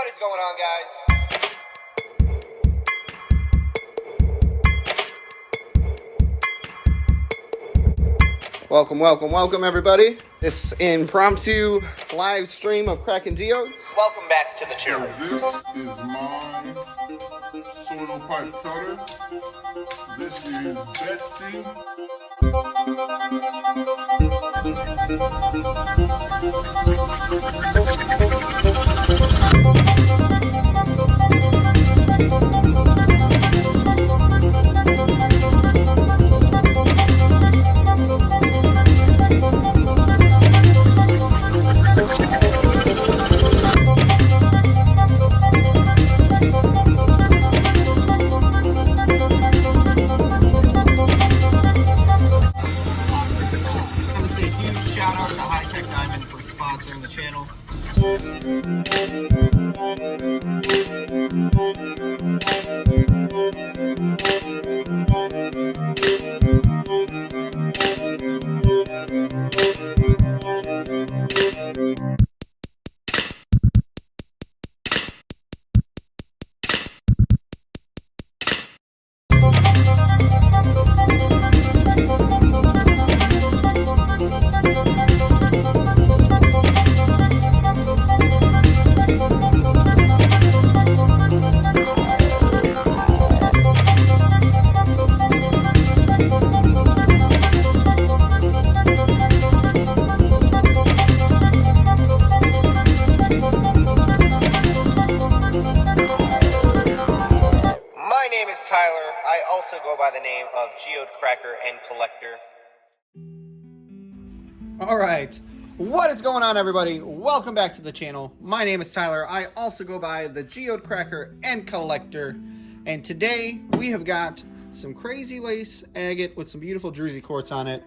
What is going on, guys? Welcome, everybody. This impromptu live stream of Cracking Geodes. Welcome back to the channel. This is my soil pipe cutter. This is Betsy. Sponsoring the channel. Tyler. I also go by the name of Geode Cracker and Collector. Alright, what is going on, everybody? Welcome back to the channel. My name is Tyler. I also go by the Geode Cracker and Collector. And today we have got some crazy lace agate with some beautiful DRUZY quartz on it.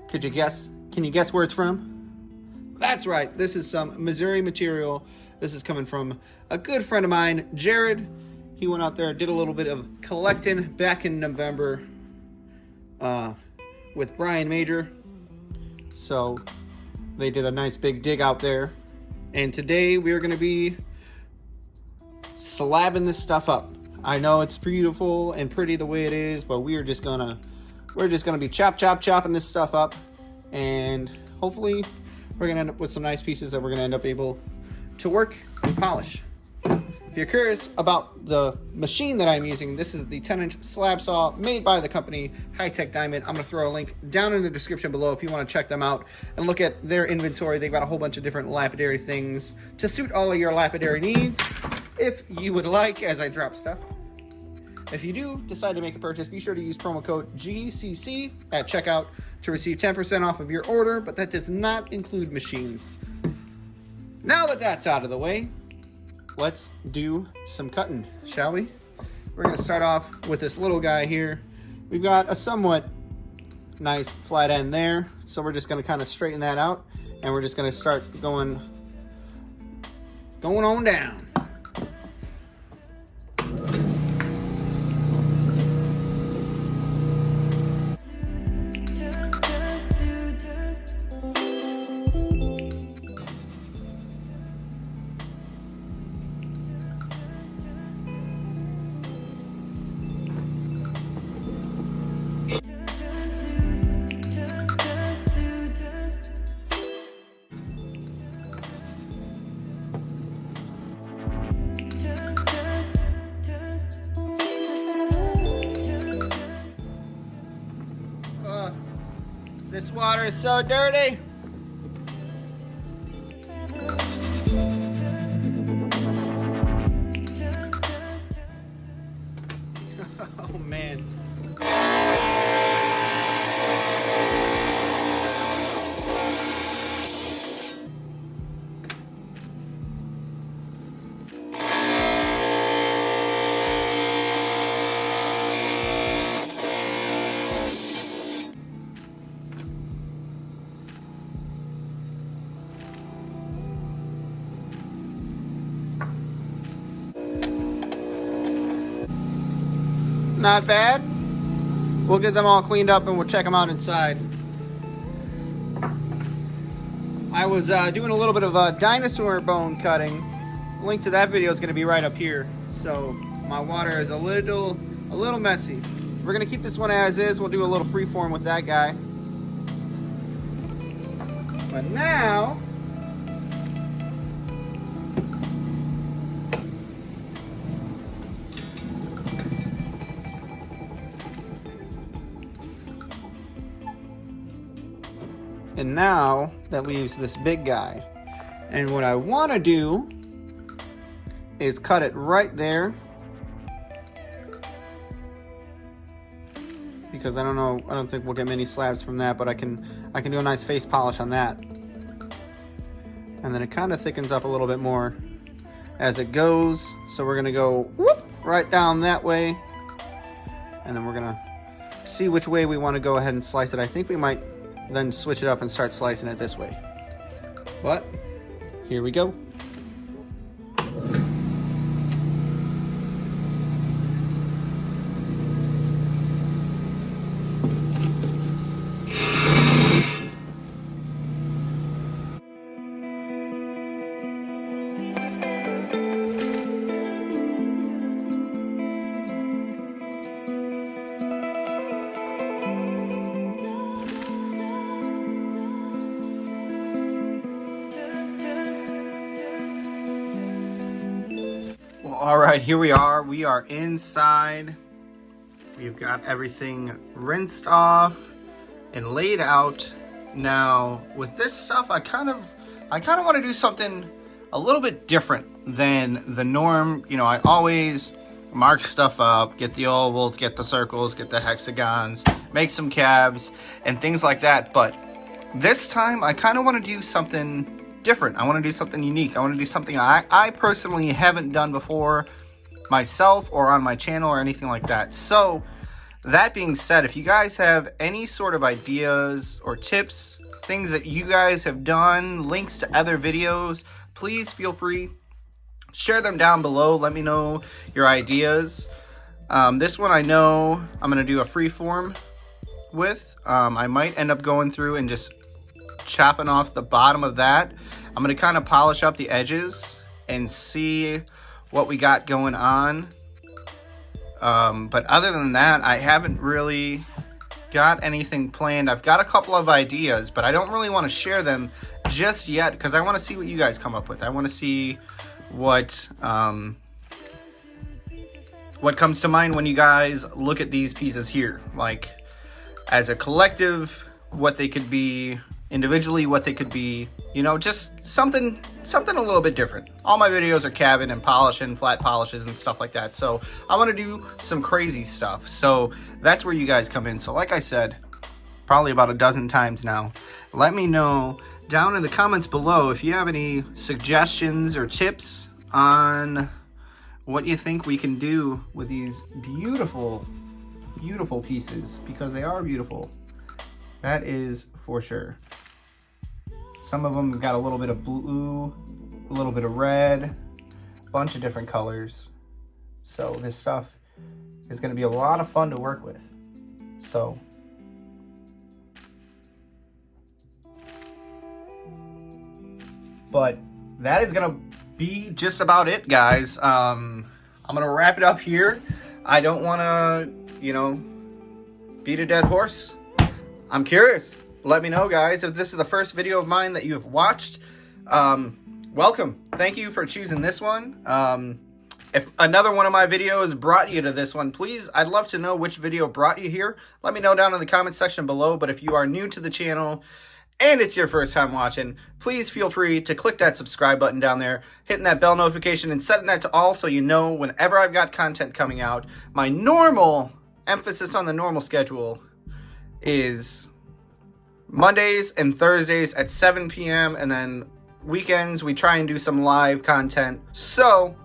Could you guess? Can you guess where it's from? That's right, this is some Missouri material. This is coming from a good friend of mine, Jared. He went out there, did a little bit of collecting back in November with Brian Major. So they did a nice big dig out there. And today we are going to be slabbing this stuff up. I know it's beautiful and pretty the way it is, but we're just gonna be chopping this stuff up, and hopefully we're gonna end up with some nice pieces that we're gonna end up able to work and polish. If you're curious about the machine that I'm using, this is the 10-inch slab saw made by the company High Tech Diamond. I'm going to throw a link down in the description below if you want to check them out and look at their inventory. They've got a whole bunch of different lapidary things to suit all of your lapidary needs, if you would like, as I drop stuff. If you do decide to make a purchase, be sure to use promo code GCC at checkout to receive 10% off of your order, but that does not include machines. Now that that's out of the way, let's do some cutting, shall we? We're going to start off with this little guy here. We've got a somewhat nice flat end there, so we're just going to kind of straighten that out, and we're just going to start going on down. This water is so dirty. Oh man. Not bad. We'll get them all cleaned up and we'll check them out inside. I was doing a little bit of dinosaur bone cutting link to that video is going to be right up here. So my water is a little messy. We're going to keep this one as is. We'll do a little freeform with that guy. But now, that leaves this big guy. And what I want to do is cut it right there, because I don't think we'll get many slabs from that, but I can do a nice face polish on that. And then it kind of thickens up a little bit more as it goes. So we're gonna go whoop right down that way, and then we're gonna see which way we want to go ahead and slice it. I think we might then switch it up and start slicing it this way. But here we go. All right, here we are. We are inside. We've got everything rinsed off and laid out. Now, with this stuff, I kind of want to do something a little bit different than the norm. You know, I always mark stuff up, get the ovals, get the circles, get the hexagons, make some cabs and things like that. But this time, I kind of want to do something different. I want to do something unique. I want to do something I personally haven't done before myself or on my channel or anything like that. So that being said, if you guys have any sort of ideas or tips, things that you guys have done, links to other videos, please feel free, share them down below. Let me know your ideas. This one I know I'm going to do a freeform with. I might end up going through and just chopping off the bottom of that. I'm going to kind of polish up the edges and see what we got going on. But other than that, I haven't really got anything planned. I've got a couple of ideas, but I don't really want to share them just yet because I want to see what you guys come up with. I want to see what comes to mind when you guys look at these pieces here. Like, as a collective, what they could be, individually what they could be, you know, just something a little bit different. All my videos are cabin and polishing, flat polishes and stuff like that. So I want to do some crazy stuff. So that's where you guys come in. So like I said, probably about a dozen times now, let me know down in the comments below if you have any suggestions or tips on what you think we can do with these beautiful, beautiful pieces, because they are beautiful. That is for sure. Some of them have got a little bit of blue, a little bit of red, a bunch of different colors. So this stuff is going to be a lot of fun to work with. So but that is going to be just about it, guys. I'm going to wrap it up here. I don't want to, you know, beat a dead horse. I'm curious. Let me know, guys, if this is the first video of mine that you have watched. Welcome. Thank you for choosing this one. If another one of my videos brought you to this one, please, I'd love to know which video brought you here. Let me know down in the comment section below. But if you are new to the channel and it's your first time watching, please feel free to click that subscribe button down there, hitting that bell notification and setting that to all so you know whenever I've got content coming out. My normal, emphasis on the normal schedule, is Mondays and Thursdays at 7 p.m. and then weekends we try and do some live content. So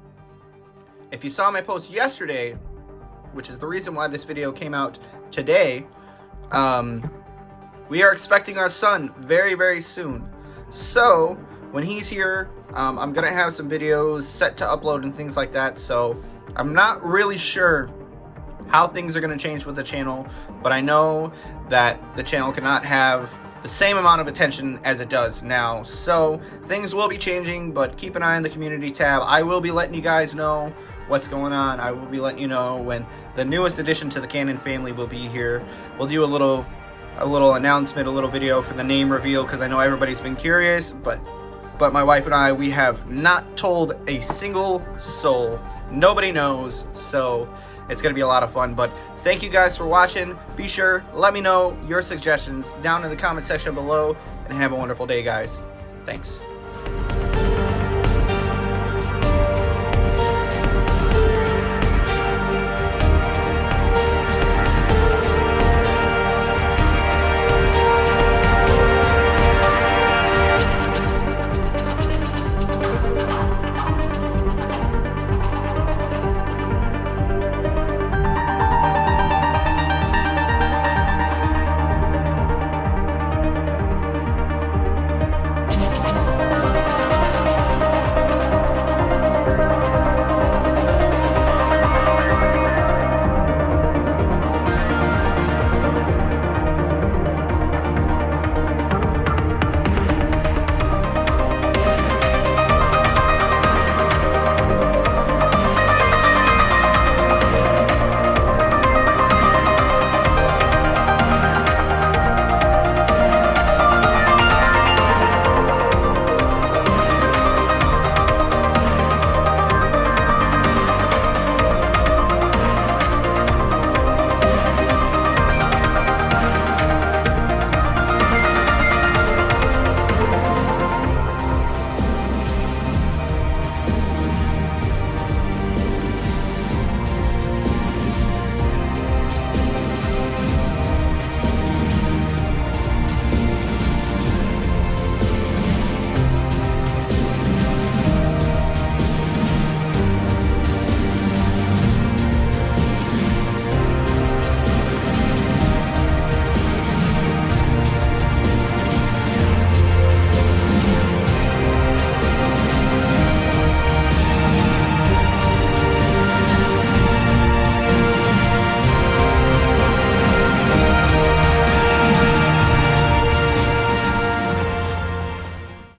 if you saw my post yesterday, which is the reason why this video came out today, we are expecting our son very, very soon. So when he's here, I'm gonna have some videos set to upload and things like that. So I'm not really sure how things are going to change with the channel, but I know that the channel cannot have the same amount of attention as it does now. So things will be changing, but keep an eye on the community tab. I will be letting you guys know what's going on. I will be letting you know when the newest addition to the Canon family will be here. We'll do a little announcement, a little video for the name reveal, because I know everybody's been curious, but my wife and I, we have not told a single soul. Nobody knows, so it's gonna be a lot of fun. But thank you guys for watching. Be sure, let me know your suggestions down in the comment section below, and have a wonderful day, guys. Thanks.